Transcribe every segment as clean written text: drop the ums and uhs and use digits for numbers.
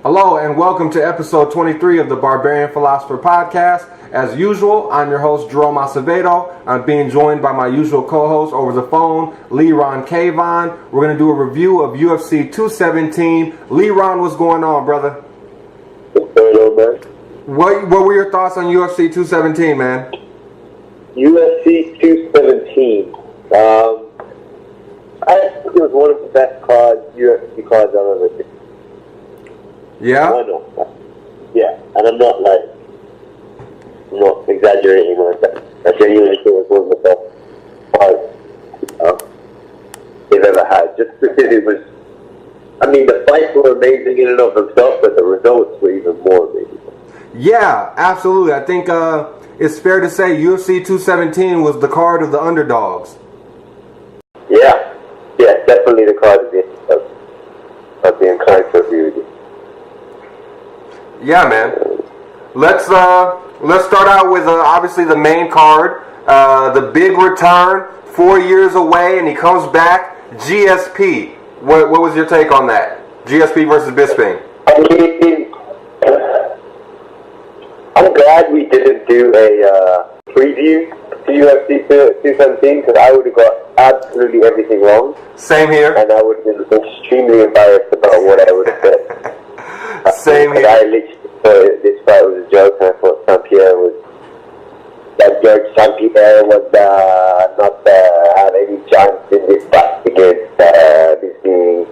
Hello and welcome to episode 23 of the Barbarian Philosopher podcast. As usual, I'm your host, Jerome Acevedo. I'm being joined by my usual co-host over the phone, Liron and I. We're going to do a review of UFC 217. Liron, what's going on, brother? What's going on, man? What were your thoughts on UFC 217, man? UFC 217. I think it was one of the best UFC cards I've ever seen. Yeah? Yeah, and I'm not exaggerating like that. I genuinely think it was one of the best cards they've ever had. Just because it was, the fights were amazing in and of themselves, but the results were even more amazing. Yeah, absolutely. I think it's fair to say UFC 217 was the card of the underdogs. Yeah, definitely the card of the underdogs. I'd be inclined to agree with you. Yeah, man. Let's start out with obviously the main card, the big return, 4 years away, and he comes back. GSP. What was your take on that? GSP versus Bisping. I'm glad we didn't do a preview to UFC 217 because I would have got absolutely everything wrong. Same here. And I would have been extremely embarrassed about what I would have said. Same here. I literally thought this fight was a joke, and I thought St-Pierre was not have any chance in this fight against this being.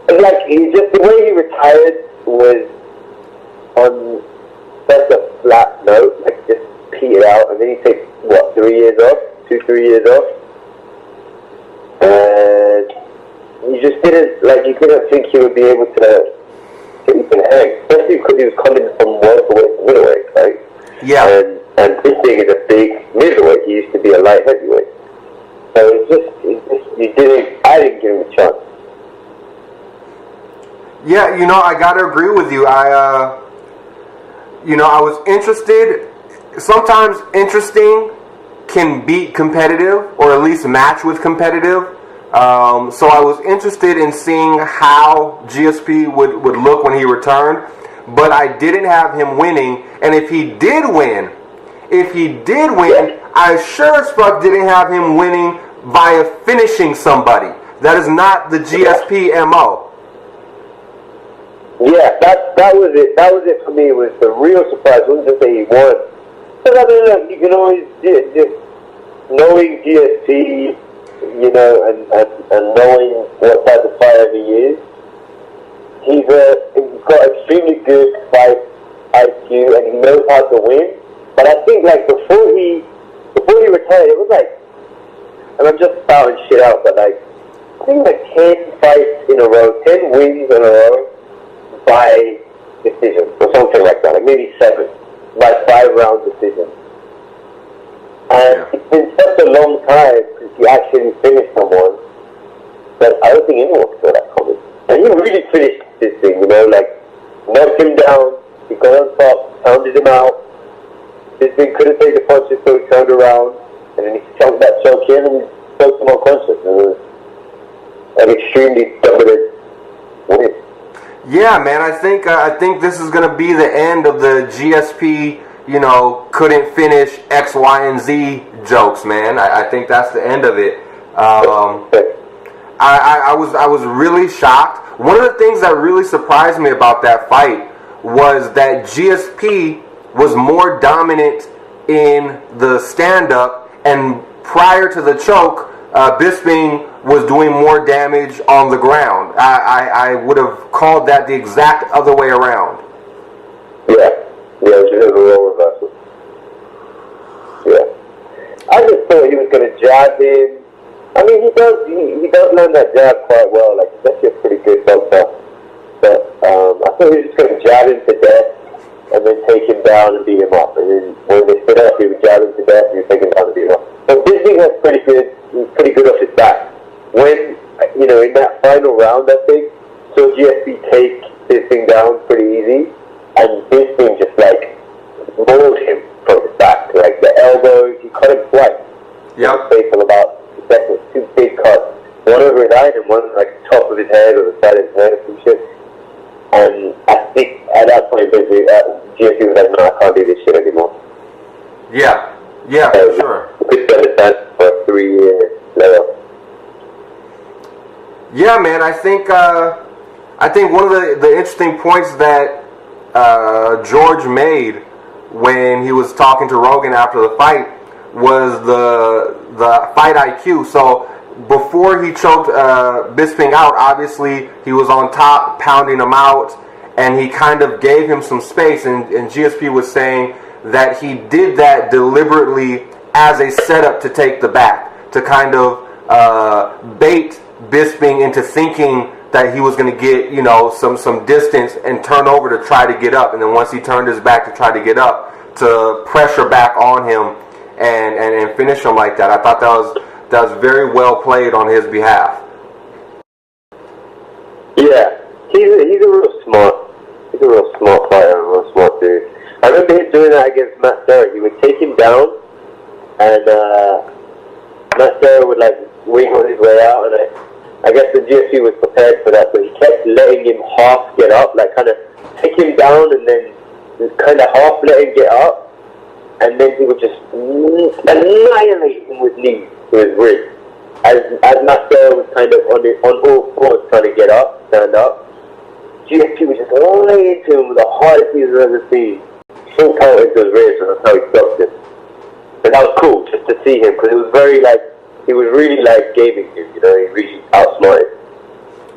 It's like the way he retired was on such a flat note, like just petered out, and then he takes 3 years off, 2-3 years off, and you just didn't think he would be able to. Especially because he was coming from welterweight to middleweight, right? Yeah. And this thing is a big middleweight. He used to be a light heavyweight. So I didn't give him a chance. Yeah, I gotta agree with you. I was interested. Sometimes interesting can beat competitive, or at least match with competitive. So I was interested in seeing how GSP would look when he returned, but I didn't have him winning. And if he did win, I sure as fuck didn't have him winning via finishing somebody. That is not the GSP MO. Yeah, that was it. That was it for me. It was the real surprise. It wasn't just that he won. But you can always just knowing GSP. And knowing what type of fighter he is, he's got extremely good fight IQ and he knows how to win. But I think before he retired, it was and I'm just spouting shit out, but I think 10 fights in a row, 10 wins in a row by decision or something like that, maybe 7 by 5-round decision. And it's been such a long time since he actually finished someone that I don't think anyone saw that coming. And he really finished this thing, knocked him down, he got on top, pounded him out. This thing couldn't take the punches, so he turned around, and then he chunked that choke in and choked him unconscious. It was an extremely dominant win. Yeah, man, I think this is going to be the end of the GSP, couldn't finish X, Y, and Z jokes, man. I think that's the end of it. I was really shocked. One of the things that really surprised me about that fight was that GSP was more dominant in the stand-up, and prior to the choke, Bisping was doing more damage on the ground. I would have called that the exact other way around. Yeah, it was a role reversal. Yeah. I just thought he was going to jab him. He does learn that jab quite well. He's actually a pretty good boxer. But I thought he was just going to jab him to death and then take him down and beat him up. And then when they split up, he would jab him to death and he would take him down and beat him up. But Bisping was pretty good off his back. When, in that final round, I think, saw GSP take Bisping down pretty easy. And Bisping just mauled him from his back. The elbows, he cut him twice. Yep. Face of about 2 seconds, 2 big cuts. One over his eye and one top of his head or the side of his head or some shit. And that point, basically, GSP was like, no, I can't do this shit anymore. Yeah, for sure. We spent that for 3 years later. Yeah, man, I think one of the interesting points that George made when he was talking to Rogan after the fight was the fight IQ. So before he choked Bisping out, obviously he was on top, pounding him out, and he kind of gave him some space. And GSP was saying that he did that deliberately as a setup to take the back, to kind of bait Bisping into thinking that he was going to get, you know, some distance and turn over to try to get up. And then once he turned his back to try to get up, to pressure back on him and finish him like that. I thought that was very well played on his behalf. Yeah, he's a real smart fighter, a real smart dude. I remember him doing that against Matt Serra. He would take him down, and Matt Serra would like wiggle his way out, and I guess the GSP was prepared for that, but he kept letting him half get up, like kind of take him down and then kind of half let him get up, and then he would just annihilate him with knees to his ribs. As Matt Serra was kind of on all fours trying to get up, stand up, GSP was just laying into him with the hardest he's ever seen. Full count into his ribs, and that's how he stopped him. And that was cool just to see him, because it was very like, he was really like gaming him, you know, he really outsmarted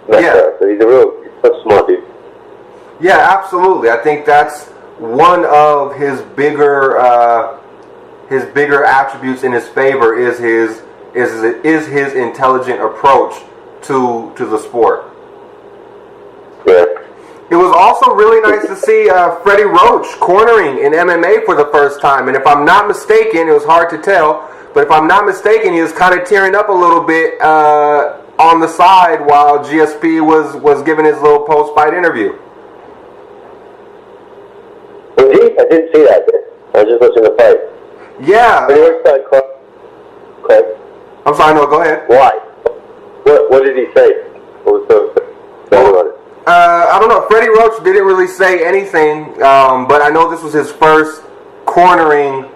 Matt Serra. So he's a smart dude. Yeah, absolutely. I think that's one of his bigger attributes in his favor is his intelligent approach to the sport. Yeah. It was also really nice to see Freddie Roach cornering in MMA for the first time, and if I'm not mistaken, it was hard to tell, but if I'm not mistaken, he was kind of tearing up a little bit on the side while GSP was giving his little post-fight interview. Was he? I didn't see that bit. I was just watching the fight. Yeah. Okay. I'm sorry, no, go ahead. Why? What did he say? What was so about it? I don't know. Freddie Roach didn't really say anything, but I know this was his first cornering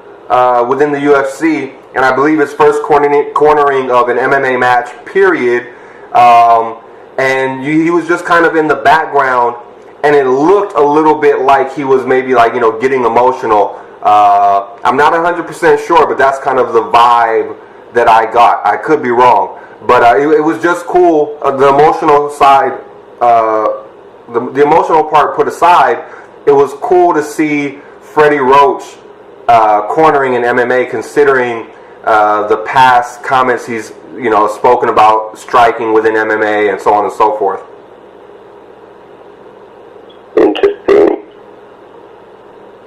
within the UFC, and I believe his first cornering of an MMA match, period. And he was just kind of in the background, and it looked a little bit like he was maybe like, you know, getting emotional. I'm not 100% sure, but that's kind of the vibe that I got. I could be wrong, but it was just cool. The emotional side, the emotional part put aside, it was cool to see Freddie Roach cornering in MMA, considering the past comments he's, you know, spoken about striking within MMA and so on and so forth. Interesting.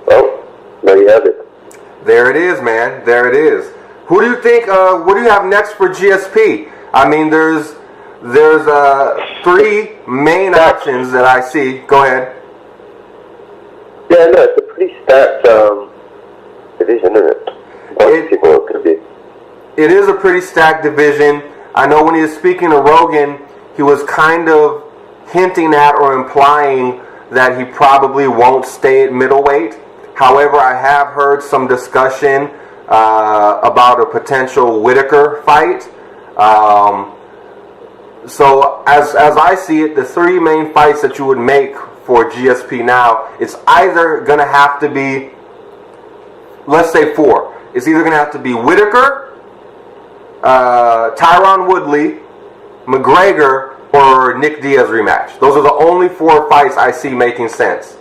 Well, there you have it. There it is, man. There it is. Who do you think? What do you have next for GSP? I mean, there's 3 main options that I see. Go ahead. Yeah, no, it's a pretty stacked division, isn't it? It is a pretty stacked division. I know when he was speaking to Rogan, he was kind of hinting at or implying that he probably won't stay at middleweight. However, I have heard some discussion about a potential Whitaker fight. So as I see it, the 3 main fights that you would make for GSP now, it's either going to have to be, let's say 4. It's either going to have to be Whitaker, Tyron Woodley, McGregor, or Nick Diaz rematch. Those are the only 4 fights I see making sense.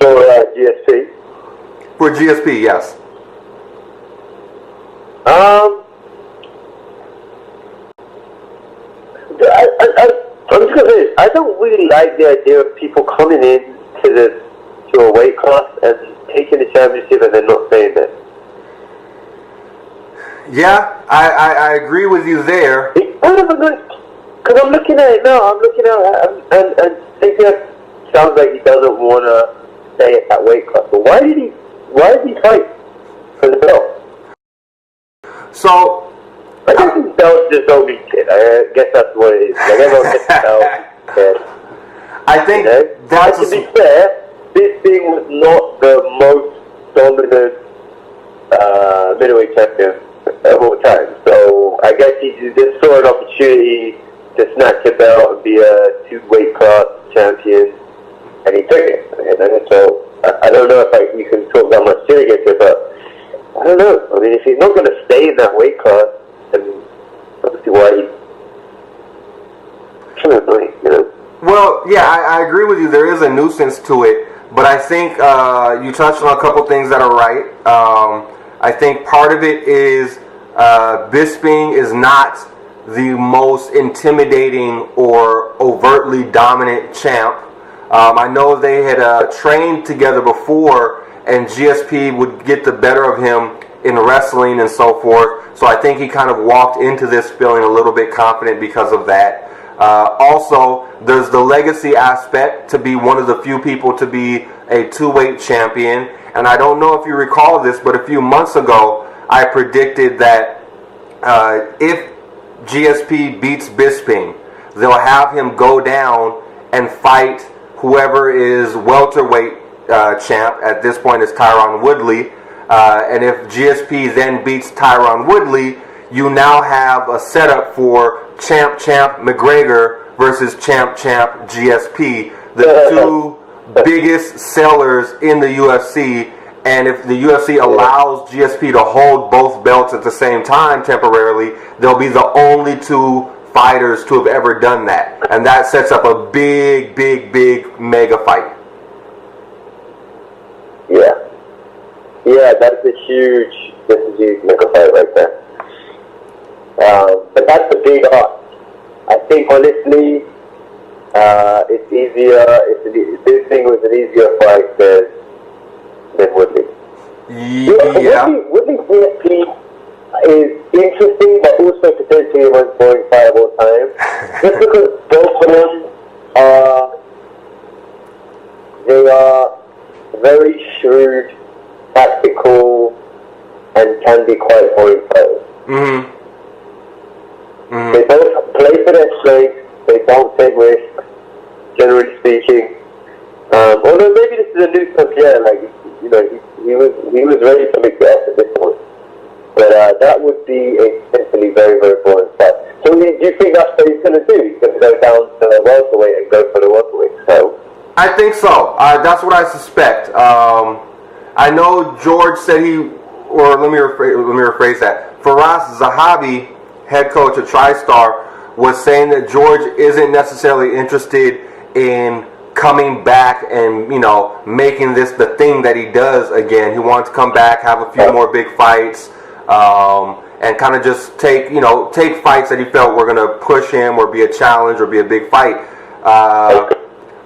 For GSP? For GSP, yes. I'm just gonna say, I don't really like the idea of people coming in to a weight class and taking the championship and then not staying there. Yeah, I agree with you there. It's kind of a good, because I'm looking at it now. I'm looking at it and thinking it sounds like he doesn't want to stay at that weight class. But why did he fight for the belt? So I guess these belts just don't mean shit. I guess that's what it is. Like, everyone gets the belt. I think that's... And to be fair, Bisping was not the most dominant middleweight champion of all time. So I guess he just saw an opportunity to snatch a belt and be a two-weight class champion, and he took it. And so I don't know if you can talk that much shit against it, but I don't know. I mean, if he's not going to stay in that weight class, then obviously why he's kind of annoying, you know? Well, yeah, I agree with you. There is a nuisance to it, but I think you touched on a couple things that are right. I think part of it is Bisping is not the most intimidating or overtly dominant champ. I know they had trained together before, and GSP would get the better of him in wrestling and so forth. So I think he kind of walked into this feeling a little bit confident because of that. Also, there's the legacy aspect to be one of the few people to be a two-weight champion. And I don't know if you recall this, but a few months ago, I predicted that if GSP beats Bisping, they'll have him go down and fight whoever is welterweight champ. At this point, is Tyron Woodley. And if GSP then beats Tyron Woodley, you now have a setup for Champ McGregor versus Champ GSP, the two biggest sellers in the UFC. And if the UFC allows GSP to hold both belts at the same time temporarily, they'll be the only two fighters to have ever done that. And that sets up a big mega fight. Yeah, that's a huge mega fight right there. But that's a big ask. I think honestly, it's easier. This thing was an easier fight than Woodley. Yeah. Woodley GSP is interesting, but also potentially the most boring fight of all time. Just because both of them they are very shrewd, tactical, and can be quite boring fighters. Mm-hmm. They both play for their strengths. They don't take risks, generally speaking. Although maybe this is a new Pierre, like he was ready to make the effort this one. But that would be a potentially very boring fight. So do you think that's what he's going to do? He's going to go down to the welterweight and go for the welterweight? So I think so. That's what I suspect. I know George said let me rephrase that. Faraz Zahabi, head coach of TriStar, was saying that George isn't necessarily interested in coming back and making this the thing that he does again. He wants to come back, have a few more big fights, and kind of just take fights that he felt were going to push him or be a challenge or be a big fight.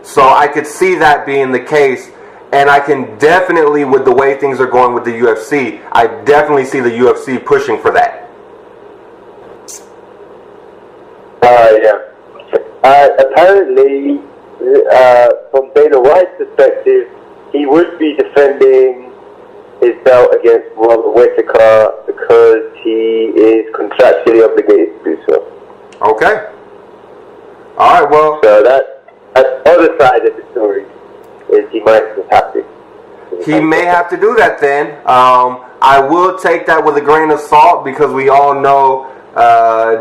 So I could see that being the case, and I can definitely, with the way things are going with the UFC, I definitely see the UFC pushing for that. Apparently, from Dana White's perspective, he would be defending his belt against Robert Whittaker because he is contractually obligated to do so. Okay. All right. Well. So that's the other side of the story. Is he might just have to. He may have to do that then. I will take that with a grain of salt because we all know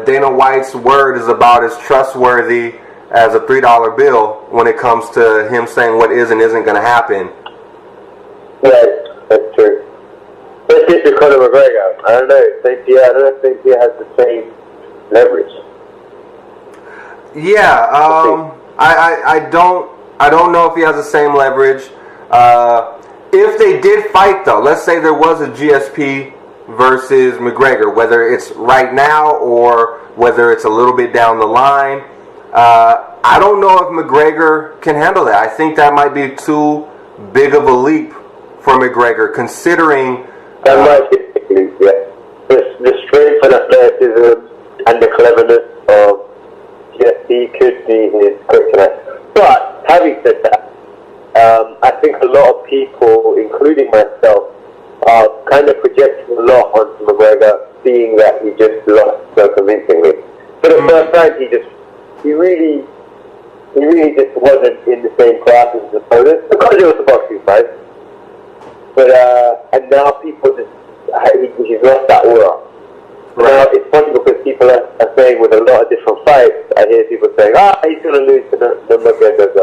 Dana White's word is about as trustworthy as a $3 bill when it comes to him saying what is and isn't going to happen. Right, that's true. Let's get to Conor McGregor. I don't know if St. Pierre has the same leverage. Yeah, I don't know if he has the same leverage. If they did fight though, let's say there was a GSP versus McGregor, whether it's right now or whether it's a little bit down the line, I don't know if McGregor can handle that. I think that might be too big of a leap for McGregor, considering that might be a leap, yeah. The strength and athleticism and the cleverness of GSP could be his kryptonite. But having said that, I think a lot of people, including myself, are kind of projecting a lot onto McGregor, seeing that he just lost so convincingly. For the first time, he really he really just wasn't in the same class as his opponents because it was a boxing fight. But and now people just he's lost that aura. Right. Now it's funny because people are saying with a lot of different fights, I hear people saying, he's going to lose to Namajunas,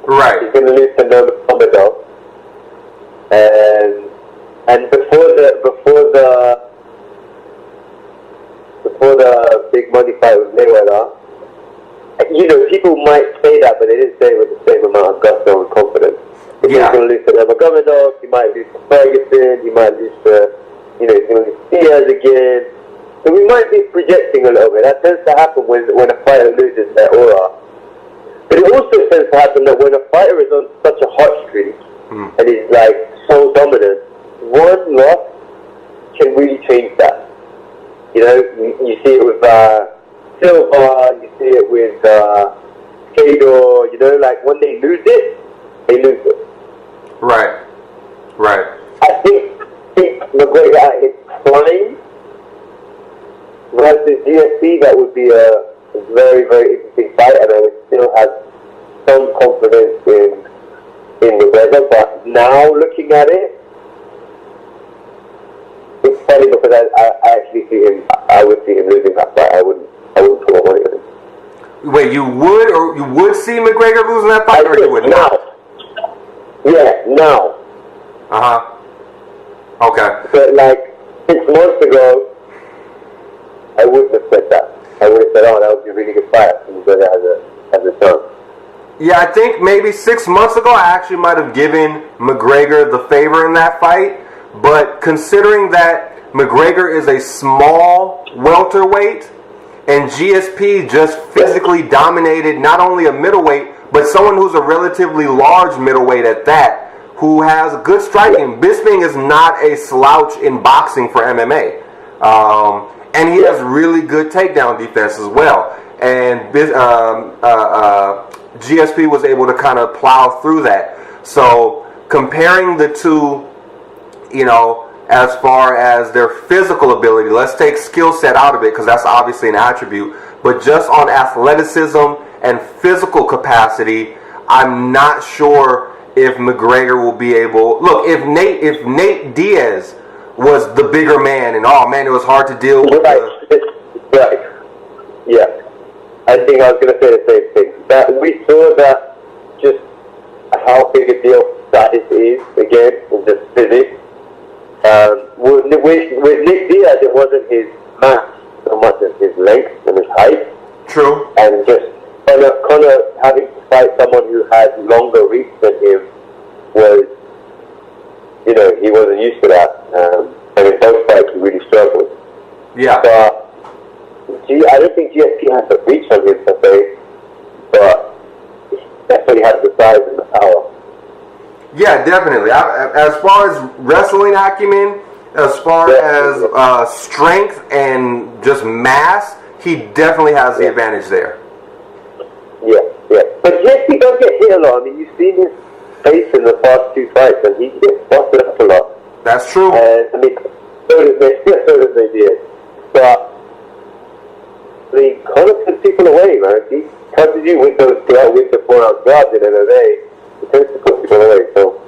right. He's going to lose to Namajunas. And before the big money fight with Mayweather, people might say that, but they didn't say it with the same amount of gusto and confidence. If he's going to lose to Namajunas, he might lose to Ferguson, he might lose to, he's going to lose to Diaz again. So we might be projecting a little bit. That tends to happen when a fighter loses their aura. But it also tends to happen that when a fighter is on such a hot streak and is like so dominant, one loss can really change that. You see it with Silva, you see it with Fedor, like when they lose it, they lose it. Right. I think McGregor at his prime versus GSP, that would be a very, very interesting fight, and I would still have some confidence in McGregor. But now looking at it, it's funny because I actually see him. I would see him losing that fight. I wouldn't put my money on him. Wait, you would see McGregor losing that fight, or you would now? not? Yeah, now. Okay. But like 6 months ago, I wouldn't have said that. I would have said, that would be a really good fight. And McGregor has a chance. Yeah, I think maybe 6 months ago I actually might have given McGregor the favor in that fight. But considering that McGregor is a small welterweight and GSP just physically dominated not only a middleweight, but someone who's a relatively large middleweight at that, who has good striking. Bisping is not a slouch in boxing for MMA. And he has really good takedown defense as well. And GSP was able to kind of plow through that. So comparing the two, as far as their physical ability, let's take skill set out of it because that's obviously an attribute. But just on athleticism and physical capacity, I'm not sure if McGregor will be able. Look, if Nate Diaz was the bigger man, and it was hard to deal with. Right. Yeah. I think I was going to say the same thing. That we saw that just how big a deal that is again in just physics. With Nick Diaz, it wasn't his mass so much as his length and his height. True. And just kind of having to fight someone who had longer reach than him was, he wasn't used to that. And in those fights, he really struggled. Yeah. But I don't think GSP has the reach on him per se, but he definitely has the size and the power. Yeah, definitely. As far as wrestling acumen, as far as strength and just mass, he definitely has the advantage there. Yeah. But GSP does get hit a lot. I mean, you've seen his face in the past 2 fights, and he gets busted up a lot. That's true. And I mean, so does Diaz. But they kind of put people away, man. He touches you with the 4-ounce gloves in MMA. He tends to put people away. So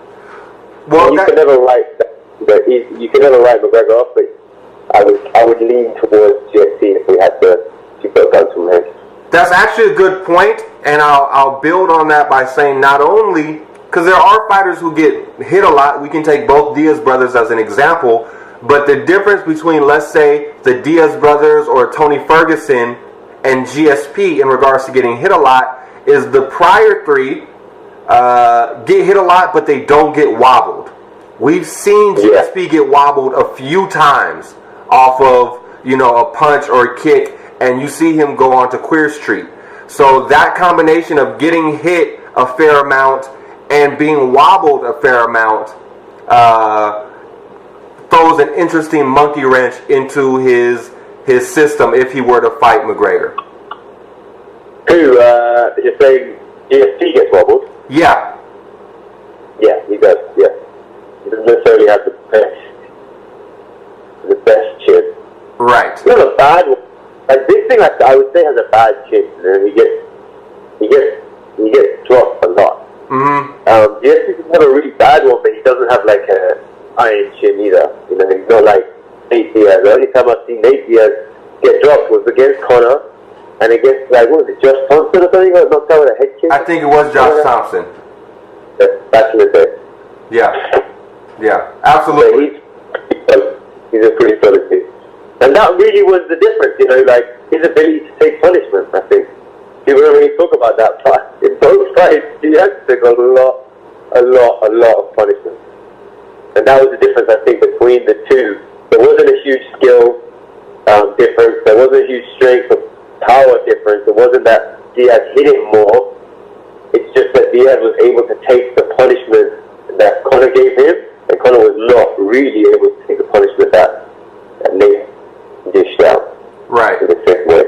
you can never write McGregor off, but I would lean towards GSP if we had to put a gun to my head. That's actually a good point, and I'll build on that by saying not only, because there are fighters who get hit a lot, we can take both Diaz brothers as an example, but the difference between, let's say, the Diaz brothers or Tony Ferguson and GSP in regards to getting hit a lot is the prior 3 get hit a lot, but they don't get wobbled. We've seen GSP get wobbled a few times off of, a punch or a kick, and you see him go on to Queer Street. So that combination of getting hit a fair amount and being wobbled a fair amount throws an interesting monkey wrench into his system if he were to fight McGregor. You're saying GSP gets wobbled? Yeah. Yeah, he does, yeah. He doesn't necessarily have the best chin. Right. It's not a bad one. Like, this thing I would say has a bad chin. And he gets GSP doesn't have a really bad one, but he doesn't have like a iron chin either. You know, he's not like Nate Diaz. The only time I've seen Nate Diaz get dropped was against Conor and against, like, what was it, Josh Thompson or something? He got knocked out with a head kick. I think it was Josh Thompson. Back in the day. Yeah, absolutely. He's a pretty solid kid. And that really was the difference, you know, like his ability to take punishment, I think. People don't really talk about that, but in both fights, he had to take a lot of punishment. And that was the difference, I think, between the two. There wasn't a huge skill difference. There wasn't a huge strength or power difference. It wasn't that Diaz hit him more. It's just that Diaz was able to take the punishment that Conor gave him, and Conor was not really able to take the punishment that Nate dished out. Right. In the fifth way.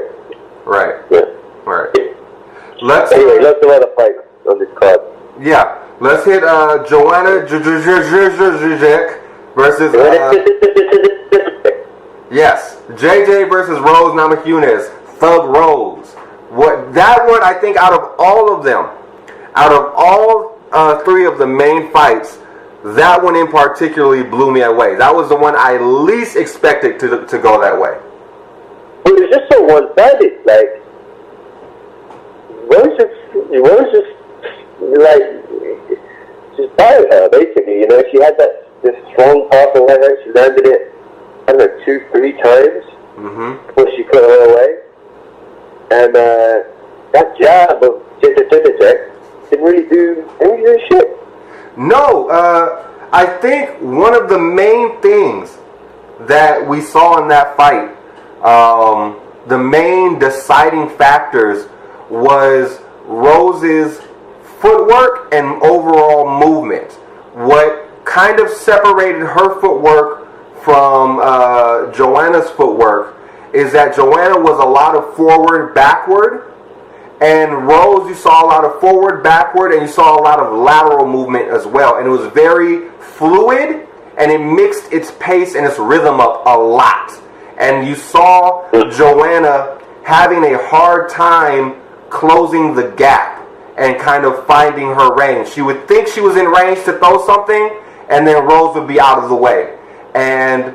Right. Yeah. Right. Anyway, lots of other fights on this card. Yeah. Let's hit Joanna Jedrzejczyk versus yes, JJ versus Rose Namajunas. Thug Rose. What that one? I think out of all of them, out of all three of the main fights, that one in particularly blew me away. That was the one I least expected to go that way. It was just so one-sided. Like, Rose just like just tired her basically. You know, she had this strong pass away her. She landed it, I don't know, 2-3 times before she put her away. And that jab of Jedrzejczyk didn't really do shit. No, I think one of the main things that we saw in that fight, the main deciding factors was Rose's footwork and overall movement. What kind of separated her footwork from Joanna's footwork is that Joanna was a lot of forward, backward, and Rose, you saw a lot of forward, backward, and you saw a lot of lateral movement as well. And it was very fluid, and it mixed its pace and its rhythm up a lot. And you saw Joanna having a hard time closing the gap and kind of finding her range. She would think she was in range to throw something, and then Rose would be out of the way. And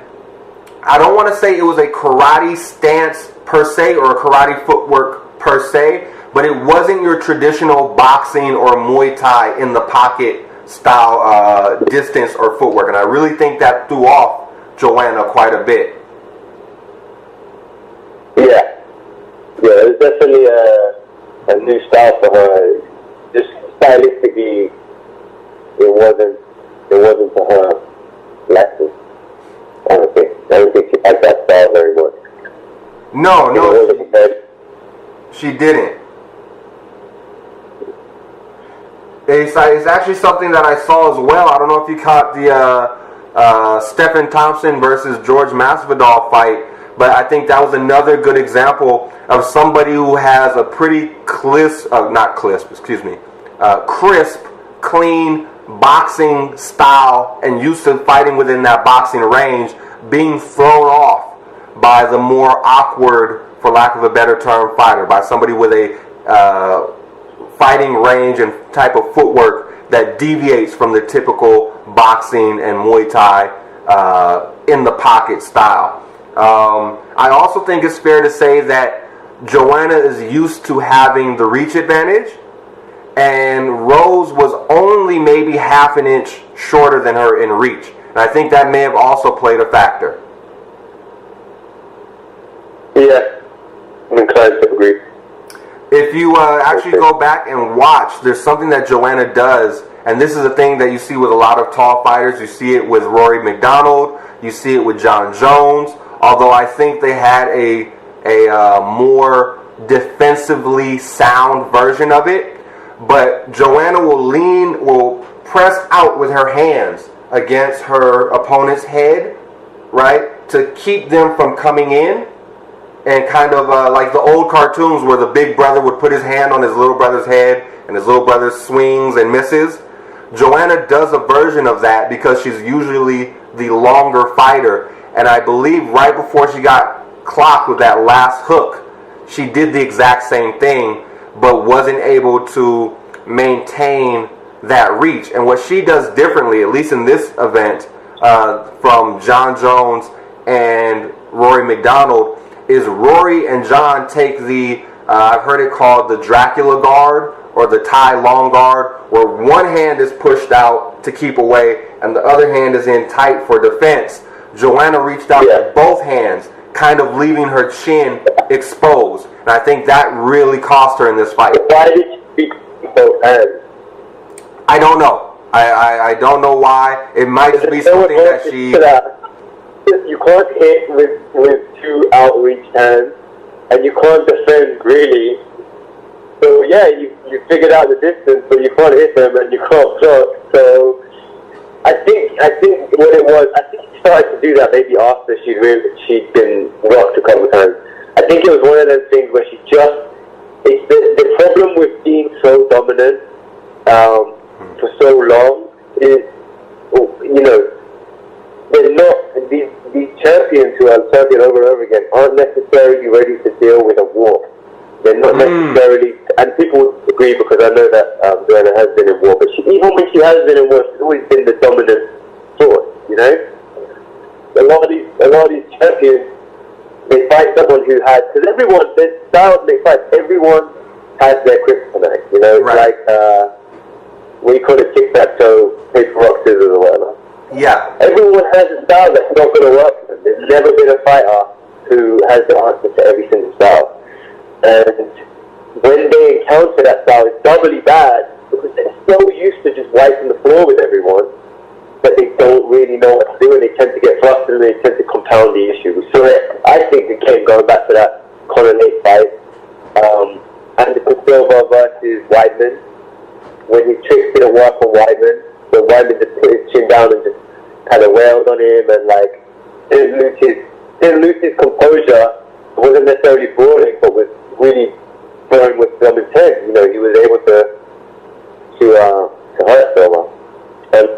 I don't want to say it was a karate stance per se or a karate footwork per se, but it wasn't your traditional boxing or Muay Thai in the pocket style distance or footwork. And I really think that threw off Joanna quite a bit. Yeah, it was definitely a new style for her. Just stylistically, it wasn't for her liking. I don't think she liked that style very much. No, she didn't. It's actually something that I saw as well. I don't know if you caught the Stephen Thompson versus George Masvidal fight, but I think that was another good example of somebody who has a pretty crisp, clean boxing style and used to fighting within that boxing range, being thrown off by the more awkward, for lack of a better term, fighter, by somebody with a fighting range and type of footwork that deviates from the typical boxing and Muay Thai in the pocket style. I also think it's fair to say that Joanna is used to having the reach advantage, and Rose was only maybe half an inch shorter than her in reach. And I think that may have also played a factor. Yeah, I'm inclined to agree. If you actually go back and watch, there's something that Joanna does, and this is a thing that you see with a lot of tall fighters. You see it with Rory McDonald. You see it with John Jones. Although I think they had a more defensively sound version of it. But Joanna will press out with her hands against her opponent's head, right, to keep them from coming in. And kind of like the old cartoons where the big brother would put his hand on his little brother's head and his little brother swings and misses. Joanna does a version of that because she's usually the longer fighter. And I believe right before she got clocked with that last hook, she did the exact same thing, but wasn't able to maintain that reach. And what she does differently, at least in this event, from John Jones and Rory McDonald, is Rory and John take the, I've heard it called the Dracula guard or the Thai long guard, where one hand is pushed out to keep away and the other hand is in tight for defense. Joanna reached out with both hands, kind of leaving her chin exposed. And I think that really cost her in this fight. Why did she beat both hands? I don't know. I don't know why. It might just be something that she... You can't hit with two outreached hands, and you can't defend, really. So, yeah, you figured out the distance, but you can't hit them, and you can't block. So, I think what it was, I think she started to do that maybe after she'd been rocked a couple of times. I think it was one of those things where she just... It's the problem with being so dominant for so long is, you know, they're not, these champions who are champion over and over again aren't necessarily ready to deal with a war. They're not necessarily, and people would agree because I know that Joanna has been in war, but even when she has been in war, she's always been the dominant force, you know? A lot of these champions, they fight someone who has, because everyone, there's styles they fight, everyone has their kryptonite, you know? Right. Like, what do you call it, tic-tac-toe, paper, rock, scissors, or whatever. Yeah. Everyone has a style that's not going to work for them. There's never been a fighter who has the answer to every single style. And when they encounter that style, it's doubly bad because they're so used to just wiping the floor with everyone that they don't really know what to do, and they tend to get flustered and they tend to compound the issue. So I think it came going back to that Conor Nate fight, Anderson Silva versus Weidman, when his tricks didn't work on Weidman. So Weidman just put his chin down and just kind of wailed on him and like didn't lose his composure. It wasn't necessarily brawling, but was really throwing with some intent. You know, he was able to hurt Silva. And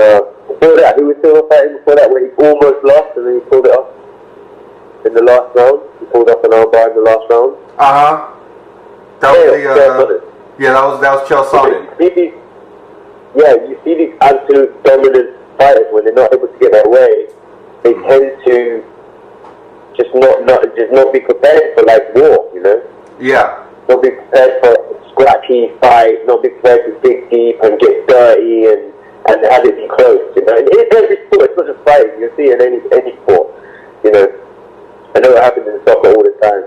before that, who was Silva fighting before that? Where he almost lost and then he pulled it off in the last round. He pulled off an armbar in the last round. That was that was Chael Sonnen. Yeah, you see these absolute dominant fighters when they're not able to get their way, they tend to just not be prepared for like war, you know? Yeah. Not be prepared for a scrappy fight, not be prepared to dig deep and get dirty and have it be close, you know? And in every sport, it's not just fighting, you see in any sport, you know? I know it happens in soccer all the time.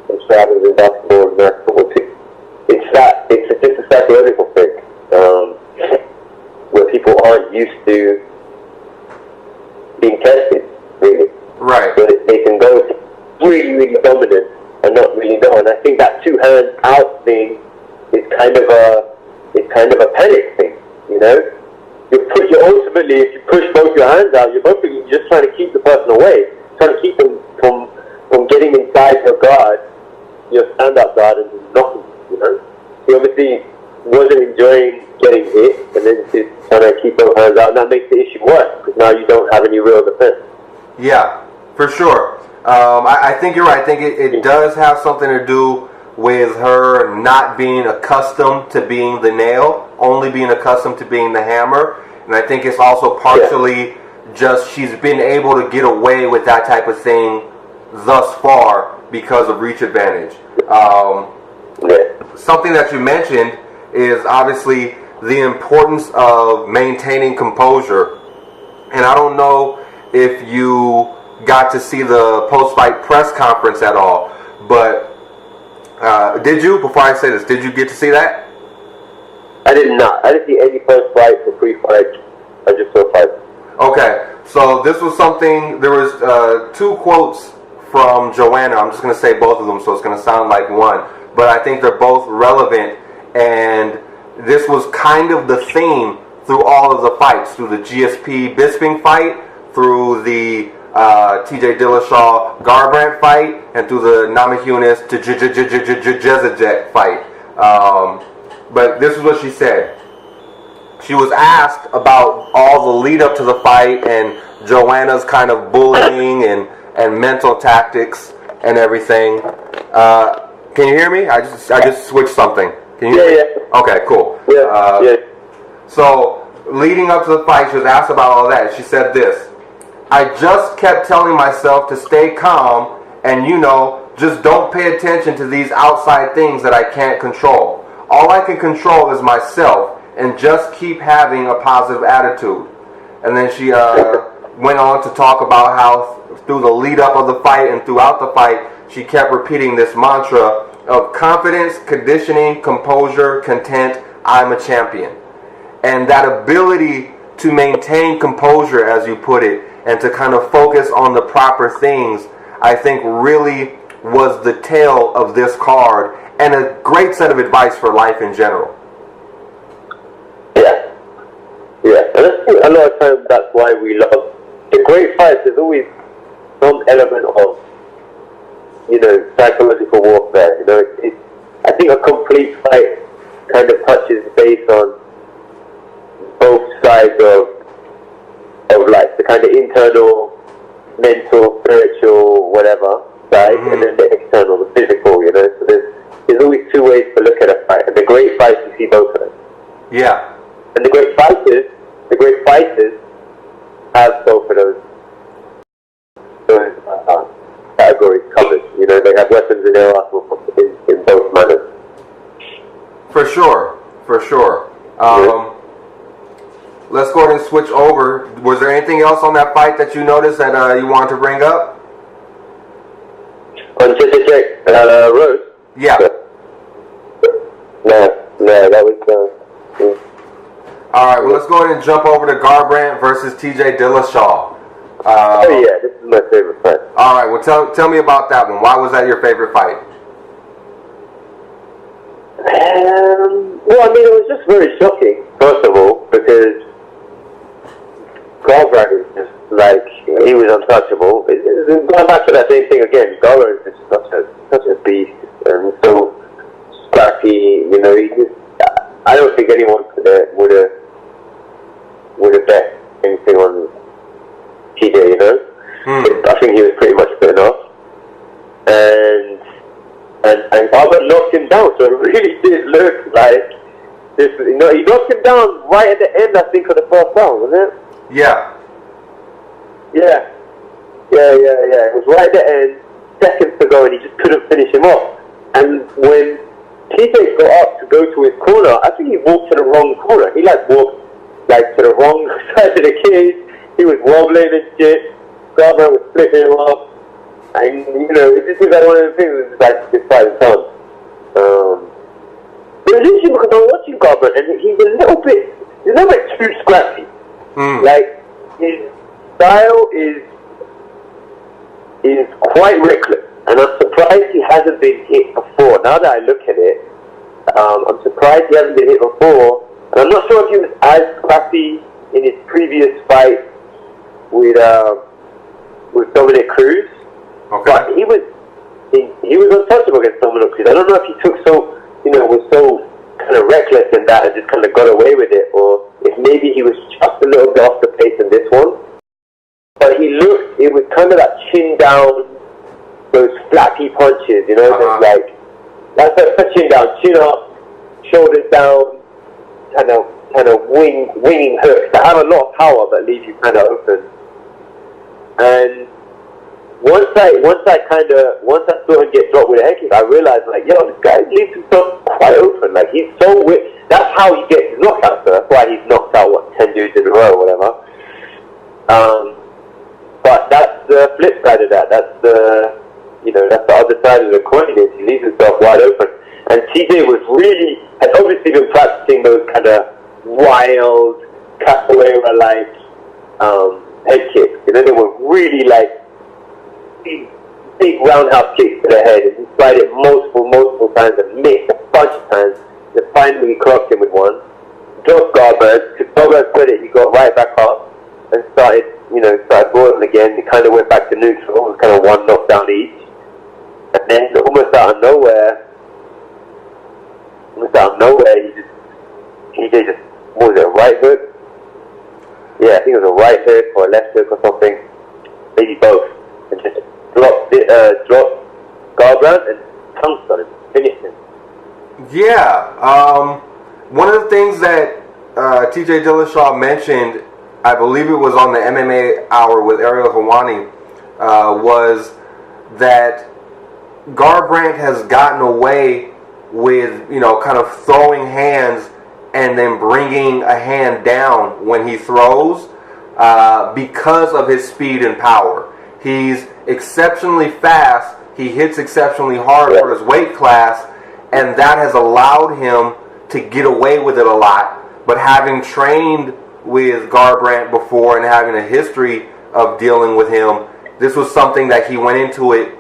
I'm sure it happens in basketball and football too. It's just a psychological thing. Where people aren't used to being tested, really. Right. So they can go really, really dominant and not really know. And I think that two hands out thing is kind of a panic thing, you know? You ultimately, if you push both your hands out, you're just trying to keep the person away, trying to keep them from getting inside your guard, your stand-up guard, and just knocking, you know? He obviously wasn't enjoying getting hit, and then just trying to keep those hands out, and that makes the issue worse, because now you don't have any real defense. Yeah, for sure. I think you're right. I think it does have something to do with her not being accustomed to being the nail, only being accustomed to being the hammer, and I think it's also partially just she's been able to get away with that type of thing thus far because of reach advantage. Something that you mentioned is obviously the importance of maintaining composure. And I don't know if you got to see the post-fight press conference at all, but did you, before I say this, did you get to see that? I did not. I didn't see any post-fight or pre-fight. I just saw fight. Okay, so this was something, there was two quotes from Joanna. I'm just going to say both of them, so it's going to sound like one. But I think they're both relevant, and this was kind of the theme through all of the fights, through the GSP Bisping fight, through the TJ Dillashaw Garbrandt fight, and through the Namajunas to Jedrzejczyk fight. But this is what she said. She was asked about all the lead up to the fight and Joanna's kind of bullying and mental tactics and everything. Can you hear me? I just switched something. Can you hear me? Yeah. Okay, cool. Yeah. So, leading up to the fight, she was asked about all that. She said this: I just kept telling myself to stay calm and, just don't pay attention to these outside things that I can't control. All I can control is myself and just keep having a positive attitude. And then she went on to talk about how through the lead up of the fight and throughout the fight, she kept repeating this mantra of confidence, conditioning, composure, content, I'm a champion. And that ability to maintain composure, as you put it, and to kind of focus on the proper things, I think really was the tale of this card and a great set of advice for life in general. Yeah. Yeah. And I think a lot of times that's why we love the great fights. There's always some element of, psychological warfare. I think a complete fight kind of touches base on both sides of like the kind of internal, mental, spiritual, whatever side, and then the external, the physical. So there's always two ways to look at a fight, and the great fights you see both of them. Yeah. And the great fighters have both of those categories covered. They have weapons in their arsenal in both manners. For sure. Let's go ahead and switch over. Was there anything else on that fight that you noticed that you wanted to bring up? On Jedrzejczyk, Rose? Yeah. No, that was... Alright, well, let's go ahead and jump over to Garbrandt versus TJ Dillashaw. This is my favorite fight. Alright, well, tell me about that one. Why was that your favorite fight? It was just very shocking, first of all, because Garbrandt is just like, he was untouchable. Going back to that same thing again, Garbrandt is just such a beast, and so scrappy, I don't think anyone would have bet anything on TJ, I think he was pretty much good enough. And Garbrandt knocked him down, so it really did look like this. He knocked him down right at the end, I think, of the first round, wasn't it? Yeah. Yeah. It was right at the end, seconds to go, and he just couldn't finish him off. And when TJ got up to go to his corner, I think he walked to the wrong corner. He walked to the wrong side of the cage. He was wobbling and shit. Garbrandt was flipping him off. And, it just seems like one of the things was like this fight is done. But it's interesting because I'm watching Garbrandt and he's a little bit too scrappy. Like, his style is quite reckless. And I'm surprised he hasn't been hit before. Now that I look at it, I'm surprised he hasn't been hit before. And I'm not sure if he was as scrappy in his previous fight with Dominic Cruz. Okay. But he was untouchable against Dominic Cruz. I don't know if he was so kind of reckless in that and just kind of got away with it, or if maybe he was just a little bit off the pace in this one. But it was kind of that chin down, those flappy punches, that's a chin down, chin up, shoulders down, kind of winging hooks that have a lot of power but leave you kind of open. And once I saw him get dropped with a head kick, I realized, this guy leaves himself quite open. Like, he's so weird. That's how he gets his knockouts. So that's why he's knocked out 10 dudes in a row or whatever. But that's the flip side of that. That's the other side of the coin. Is he leaves himself wide open. And TJ had obviously been practicing those kind of wild capoeira-like head kicks. They were really big roundhouse kicks to the head, and he tried it multiple times and missed a bunch of times. Then finally he clocked him with one. Dropped Garbrandt. To Garbrandt's credit, he got right back up and started brawling again. He kind of went back to neutral. It was kind of one knockdown each. And then almost out of nowhere, he just, what was it, a right hook? Yeah, I think it was a right hook or a left hook or something. Maybe both. And just dropped Garbrandt and pounced on him, finished him. Yeah. One of the things that TJ Dillashaw mentioned, I believe it was on the MMA Hour with Ariel Helwani, was that Garbrandt has gotten away with, kind of throwing hands and then bringing a hand down when he throws because of his speed and power. He's exceptionally fast. He hits exceptionally hard for his weight class, and that has allowed him to get away with it a lot. But having trained with Garbrandt before and having a history of dealing with him, this was something that he went into it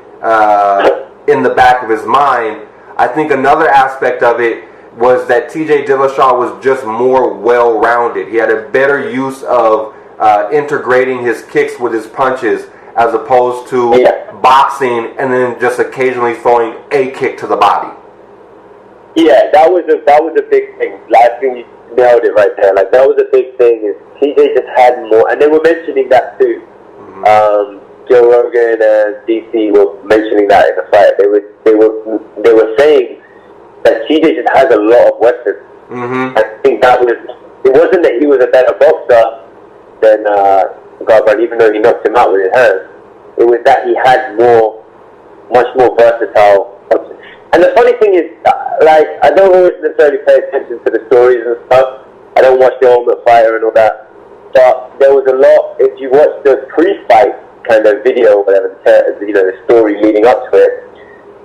in the back of his mind. I think another aspect of it was that TJ Dillashaw was just more well-rounded. He had a better use of integrating his kicks with his punches as opposed to boxing and then just occasionally throwing a kick to the body. Yeah, that was a big thing. Last thing, you nailed it right there. Like, that was a big thing. Is TJ just had more, and they were mentioning that too. Joe Rogan and DC were mentioning that in the fight. They were saying that TJ just has a lot of weapons. I think it wasn't that he was a better boxer than Garbrandt, even though he knocked him out with his hands. It was that he had much more versatile options. And the funny thing is, like, I don't always necessarily pay attention to the stories and stuff. I don't watch The Ultimate Fighter and all that. But there was a lot, if you watch the pre-fight kind of video or whatever, the story leading up to it,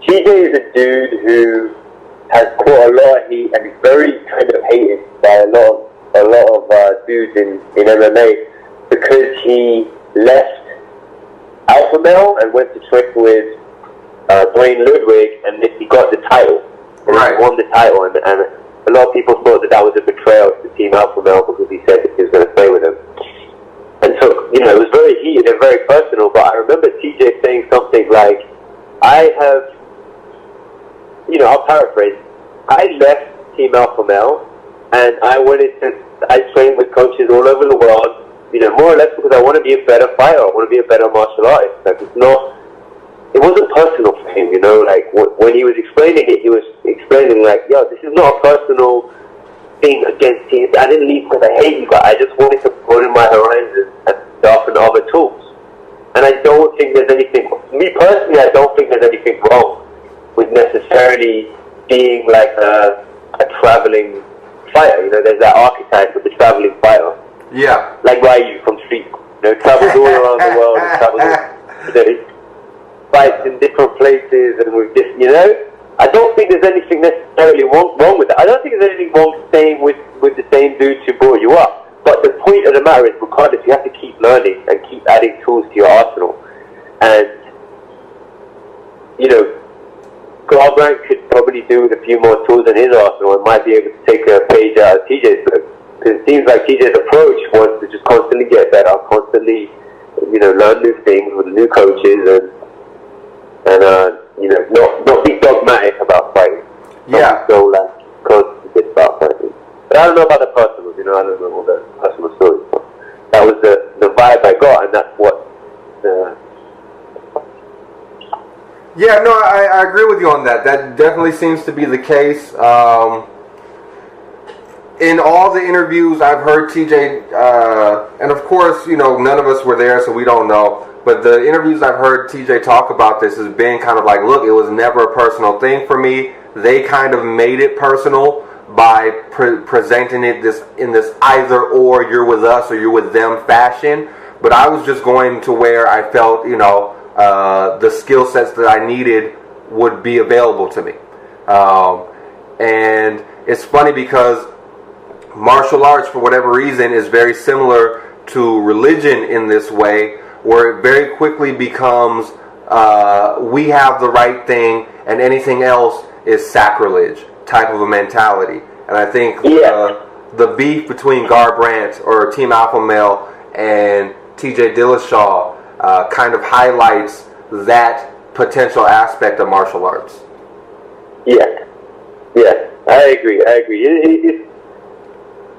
TJ is a dude who has caught a lot of heat and is very kind of hated by a lot of dudes in MMA because he left Alpha Male and went to train with Dwayne Ludwig, and he got the title. And he won the title, and a lot of people thought that was a betrayal to Team Alpha Male because he said that he was going to play with him. And so, it was very heated and very personal, but I remember TJ saying something like, I'll paraphrase, I left Team Alpha Male, and I trained with coaches all over the world, more or less because I want to be a better fighter, I want to be a better martial artist. Like, it wasn't personal for him, like, when he was explaining it, he was explaining like, yo, this is not a personal thing against teams. I didn't leave because I hate you guys. I just wanted to broaden my horizons and sharpen other tools. And I don't think there's anything, me personally, I don't think there's anything wrong with necessarily being like a traveling fighter. There's that archetype of the traveling fighter. Yeah. Like Ryu from Street. Travels all around the world and travels fights in different places and with this, I don't think there's anything necessarily wrong with that. I don't think there's anything wrong staying with the same dudes who brought you up. But the point of the matter is, regardless, you have to keep learning and keep adding tools to your arsenal. And, Garbrandt could probably do with a few more tools in his arsenal and might be able to take a page out of TJ's book. Because it seems like TJ's approach was to just constantly get better, constantly, learn new things with new coaches and not be dogmatic about fighting. Yeah. So, constantly about fighting. But I don't know about the personals, I don't know all the personal stories. But that was the vibe I got, and that's what Yeah, no, I agree with you on that. That definitely seems to be the case. In all the interviews I've heard TJ, and of course, none of us were there, so we don't know. But the interviews I've heard TJ talk about this has been kind of like, look, it was never a personal thing for me. They kind of made it personal by presenting it in this either or, you're with us or you're with them fashion. But I was just going to where I felt, the skill sets that I needed would be available to me. And it's funny because martial arts, for whatever reason, is very similar to religion in this way, where it very quickly becomes we have the right thing and anything else is sacrilege type of a mentality. And I think the beef between Garbrandt or Team Alpha Male and TJ Dillashaw kind of highlights that potential aspect of martial arts. Yeah, I agree.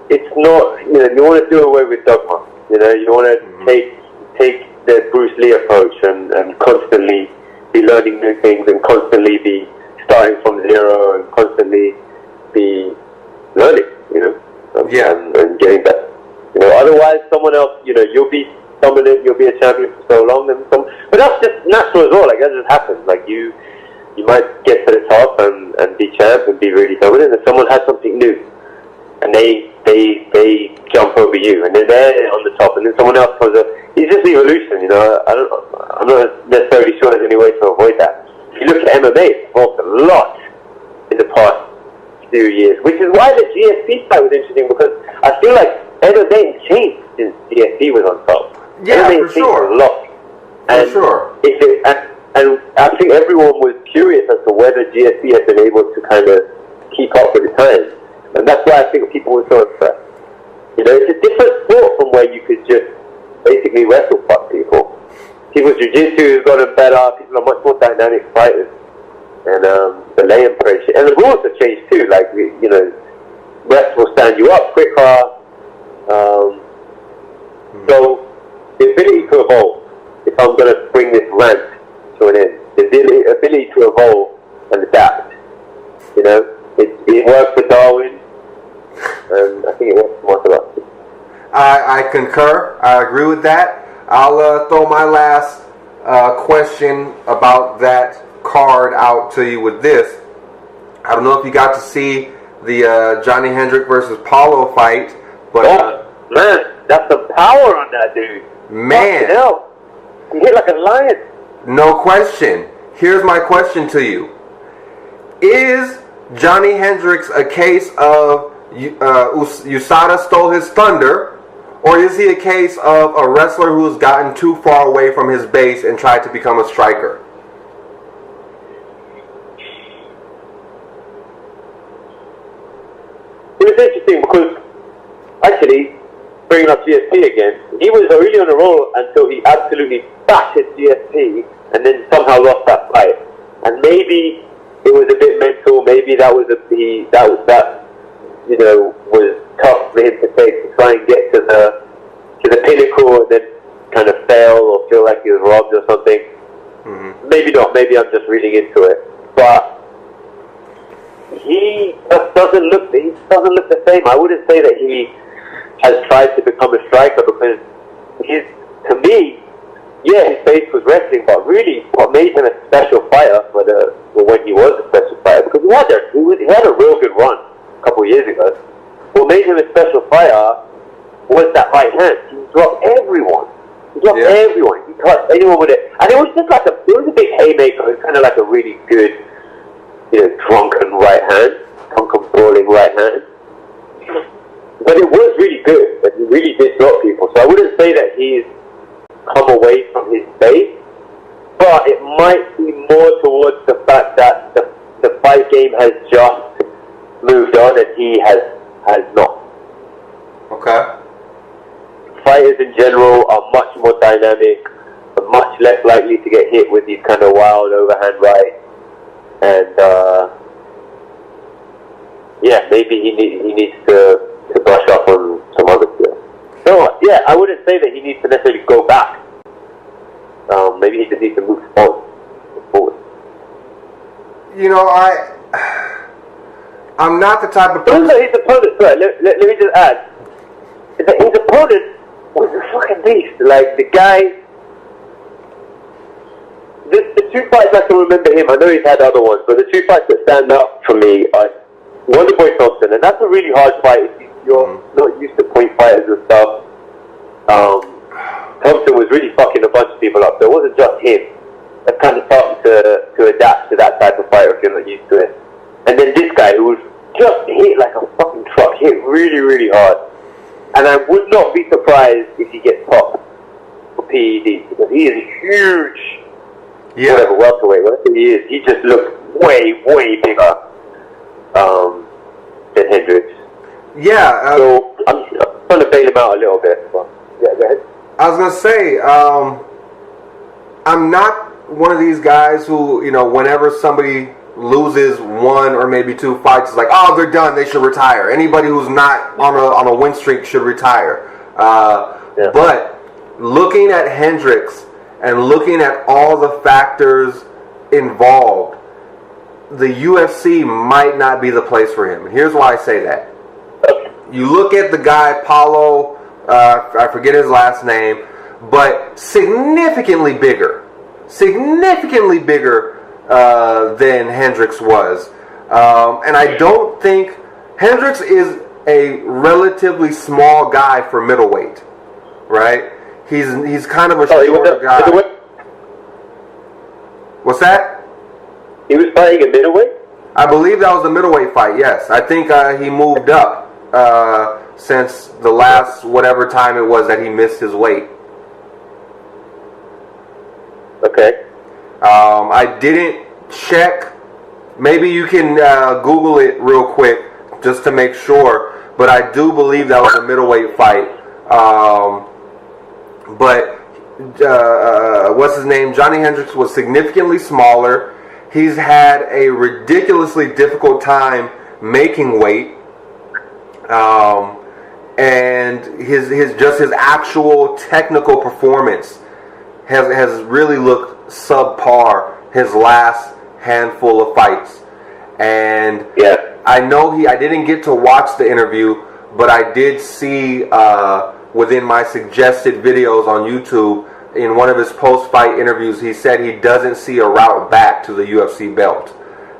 It's not, you want to do away with dogma. You want to take the Bruce Lee approach and constantly be learning new things and constantly be starting from zero and constantly be learning, And and getting better. Otherwise, someone else, you'll be dominant, you'll be a champion for so long, but that's just natural as well. Like, that just happens. Like, you might get to the top and be champ and be really dominant, and someone has something new, and they jump over you, and then they're on the top, and then someone else comes up. It's just evolution, I'm not necessarily sure there's any way to avoid that. If you look at MMA, it's evolved a lot in the past few years, which is why the GSP fight was interesting, because I feel like MMA has changed since GSP was on top. Yeah, MMA for sure. A lot. And for sure. And I think everyone was curious as to whether GSP had been able to kind of keep up with the times. And that's why I think people were so impressed. It's a different sport from where you could just basically wrestle fuck people. People's jiu-jitsu has gotten better. People are much more dynamic fighters. And the lay-in pressure. And the rules have changed too. Like, refs will stand you up quicker. So, the ability to evolve, if I'm going to bring this rant to an end, the ability to evolve and adapt. It worked for Darwin, and I think it works for most of us. I concur. I agree with that. I'll throw my last question about that card out to you with this. I don't know if you got to see the Johnny Hendrick versus Paulo fight, but man, that's some power on that dude. Man, hell, he hit like a lion. No question. Here's my question to you: is Johnny Hendricks a case of USADA stole his thunder, or is he a case of a wrestler who's gotten too far away from his base and tried to become a striker? It was interesting because, actually, bringing up GSP again, he was already on a roll until he absolutely battered GSP and then somehow lost that fight. And maybe it was a bit mental. Maybe that was was tough for him to take, to try and get to the pinnacle and then kind of fail or feel like he was robbed or something. Mm-hmm. Maybe not. Maybe I'm just reading into it. But he just doesn't look the same. I wouldn't say that he has tried to become a striker, because to me, his base was wrestling, but really what made him a special fighter when he was a special fighter, because he had a real good run a couple of years ago. What made him a special fighter was that right hand. He dropped everyone. He touched anyone with it, and it was just like it was a big haymaker. It was kind of like a really good, drunken right hand, drunken brawling right hand. But it was really good, and he really did drop people. So I wouldn't say that he's come away from his base, but it might be more towards the fact that the fight game has just moved on and he has not. Okay. Fighters in general are much more dynamic, are much less likely to get hit with these kind of wild overhand rights, and maybe he needs to brush up on some other skills. So I wouldn't say that he needs to necessarily go back. Maybe he just needs to move forward. I'm not the type of person. His opponent, sorry, let me just add, is that his opponent was a fucking beast. Like, the guy, the two fights I can remember him, I know he's had other ones, but the two fights that stand up for me are Wonderboy Thompson, and that's a really hard fight if you're not used to point fighters and stuff. Thompson was really fucking a bunch of people up, so it wasn't just him. That's kind of tough to adapt to that type of fighter if you're not used to it. And then this guy who was just hit like a fucking truck, hit really, really hard. And I would not be surprised if he gets popped for PED, because he is huge. Whatever welterweight, whatever he is, he just looks way, way bigger than Hendricks. So I'm trying to bail him out a little bit. But go ahead. I was gonna say, I'm not one of these guys who, whenever somebody loses one or maybe two fights, it's like, oh, they're done, they should retire. Anybody who's not on a win streak should retire. But looking at Hendricks and looking at all the factors involved, the UFC might not be the place for him. And here's why I say that. you look at the guy, Paulo, I forget his last name, but significantly bigger than Hendricks was. And I don't think Hendricks is a relatively small guy for middleweight, right? He's kind of a shorter guy. What's that? He was fighting a middleweight? I believe that was a middleweight fight, yes. I think he moved up since the last whatever time it was that he missed his weight. Okay. I didn't check. Maybe you can Google it real quick just to make sure. But I do believe that was a middleweight fight. But what's his name? Johnny Hendricks was significantly smaller. He's had a ridiculously difficult time making weight. And his actual technical performance has really looked subpar his last handful of fights. And I know I didn't get to watch the interview, but I did see within my suggested videos on YouTube, in one of his post-fight interviews, he said he doesn't see a route back to the UFC belt.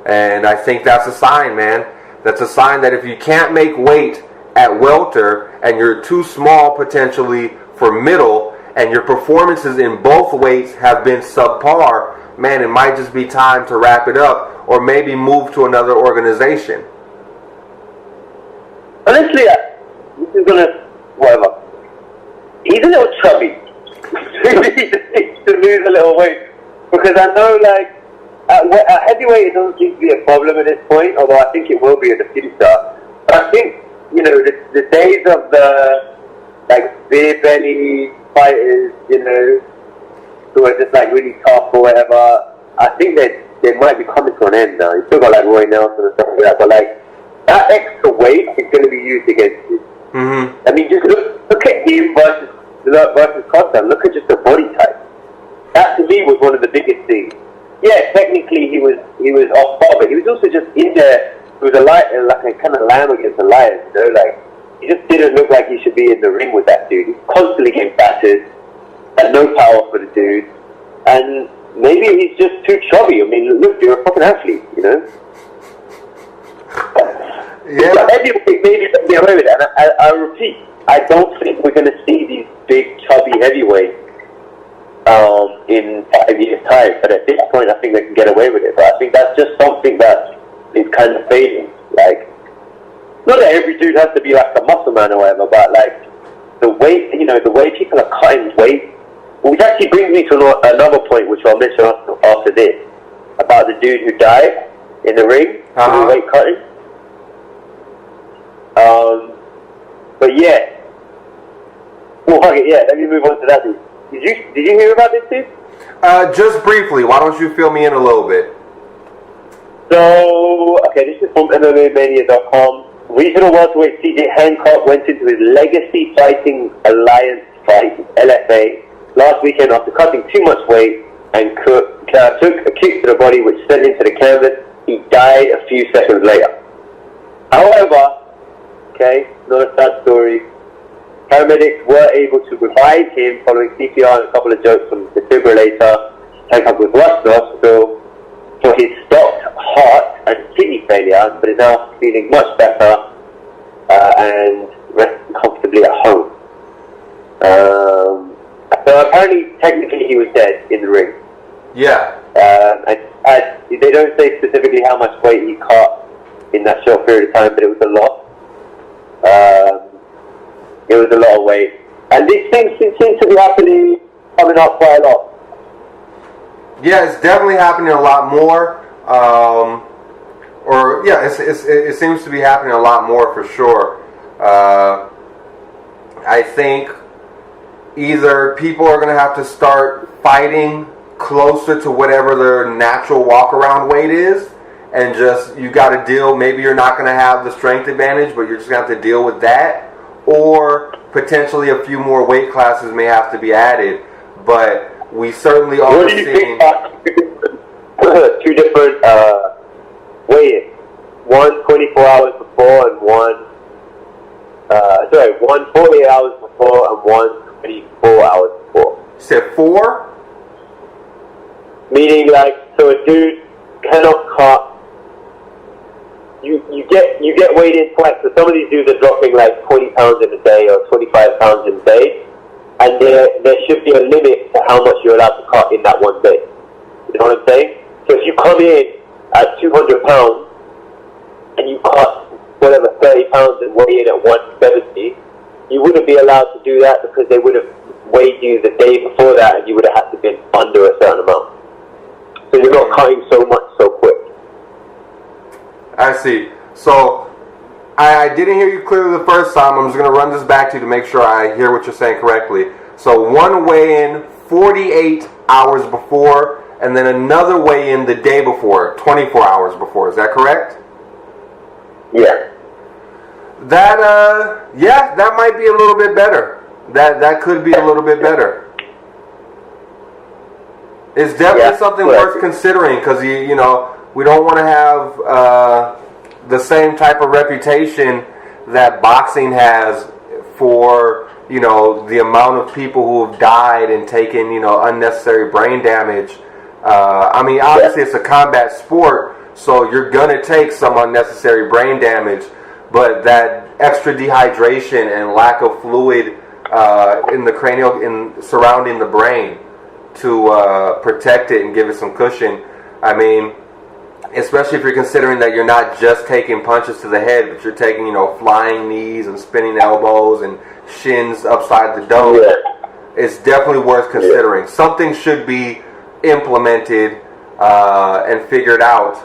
And I think that's a sign, man. That's a sign that if you can't make weight at welter and you're too small potentially for middle, and your performances in both weights have been subpar, man, it might just be time to wrap it up or maybe move to another organization. Honestly, this is gonna whatever. He's a little chubby. He needs to lose a little weight, because I know, like, at heavyweight it doesn't seem to be a problem at this point, although I think it will be in the future. But I think, you know, the days of the like beer belly fighters, you know, who are just like really tough or whatever, I think that they might be coming to an end now. You still got like Roy Nelson and stuff like that, but like that extra weight is going to be used against you. Mm-hmm. I mean, just look at him versus Costa. Look at just the body type. That to me was one of the biggest things. Yeah, technically he was off par, but he was also just in there. He was like a kind of lamb against a lion, you know, like. He just didn't look like he should be in the ring with that dude. He's constantly getting battered, had no power for the dude, and maybe he's just too chubby. I mean, look, you're a fucking athlete, you know? Yeah. But heavyweight, maybe get away with it. And I repeat, I don't think we're going to see these big, chubby heavyweights in 5 years' time. But at this point, I think they can get away with it. But I think that's just something that is kind of fading. Like, not that every dude has to be like a muscle man or whatever, but like the way, you know, the way people are cutting weight, which actually brings me to another point, which I'll mention after this, about the dude who died in the ring, the weight cutting. But yeah, well, fuck it, yeah. Let me move on to that dude. Did you hear about this dude? Just briefly. Why don't you fill me in a little bit? So, okay, this is from MMAmania.com. Regional welterweight CJ Hancock went into his Legacy Fighting Alliance fight, LFA, last weekend after cutting too much weight and took a kick to the body which sent him to the canvas. He died a few seconds later. However, okay, not a sad story, paramedics were able to revive him following CPR and a couple of jokes from the defibrillator. Hancock was rushed to the hospital for his stopped heart and kidney failure, but is now feeling much better and resting comfortably at home. So apparently, technically, he was dead in the ring. Yeah. And they don't say specifically how much weight he cut in that short period of time, but it was a lot. It was a lot of weight. And these things seem to be coming up quite a lot. Yeah, it's definitely happening a lot more. It seems to be happening a lot more for sure. I think either people are going to have to start fighting closer to whatever their natural walk-around weight is, and just, you got to deal, maybe you're not going to have the strength advantage, but you're just going to have to deal with that, or potentially a few more weight classes may have to be added, but we certainly are what do you seeing... think two different weigh-ins? One 24 hours before and one sorry, one 48 hours before and one 24 hours before. You said 4? Meaning, like, so a dude cannot cut. You get weighed in twice. So some of these dudes are dropping like 20 pounds in a day or 25 pounds in a day, and there should be a limit to how much you're allowed to cut in that one day. You know what I'm saying? So if you come in at 200 pounds and you cut whatever 30 pounds and weigh in at 170, you wouldn't be allowed to do that because they would have weighed you the day before that, and you would have had to been under a certain amount. So you're not cutting so much so quick. I see. So, I didn't hear you clearly the first time. I'm just going to run this back to you to make sure I hear what you're saying correctly. So, one weigh-in 48 hours before, and then another weigh-in the day before, 24 hours before. Is that correct? Yeah. That might be a little bit better. That could be a little bit better. It's definitely something worth considering, because you know, we don't want to have the same type of reputation that boxing has for, you know, the amount of people who have died and taken, you know, unnecessary brain damage. I mean, obviously it's a combat sport, so you're going to take some unnecessary brain damage, but that extra dehydration and lack of fluid in the cranial, surrounding the brain to protect it and give it some cushion. I mean, especially if you're considering that you're not just taking punches to the head, but you're taking, you know, flying knees and spinning elbows and shins upside the dome. It's definitely worth considering. Something should be implemented and figured out.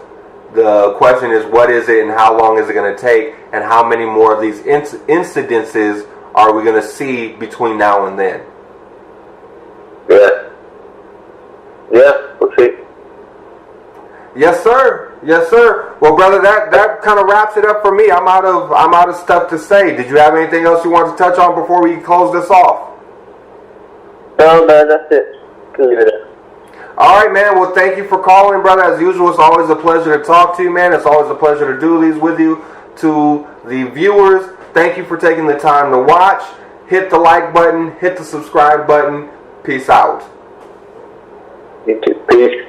The question is, what is it and how long is it going to take, and how many more of these incidences are we going to see between now and then? Yeah, we'll see. Yes, sir. Yes, sir. Well, brother, that kind of wraps it up for me. I'm out of stuff to say. Did you have anything else you want to touch on before we close this off? No, man, that's it. Leave it at. All right, man. Well, thank you for calling, brother. As usual, it's always a pleasure to talk to you, man. It's always a pleasure to do these with you. To the viewers, thank you for taking the time to watch. Hit the like button. Hit the subscribe button. Peace out. You too. Peace.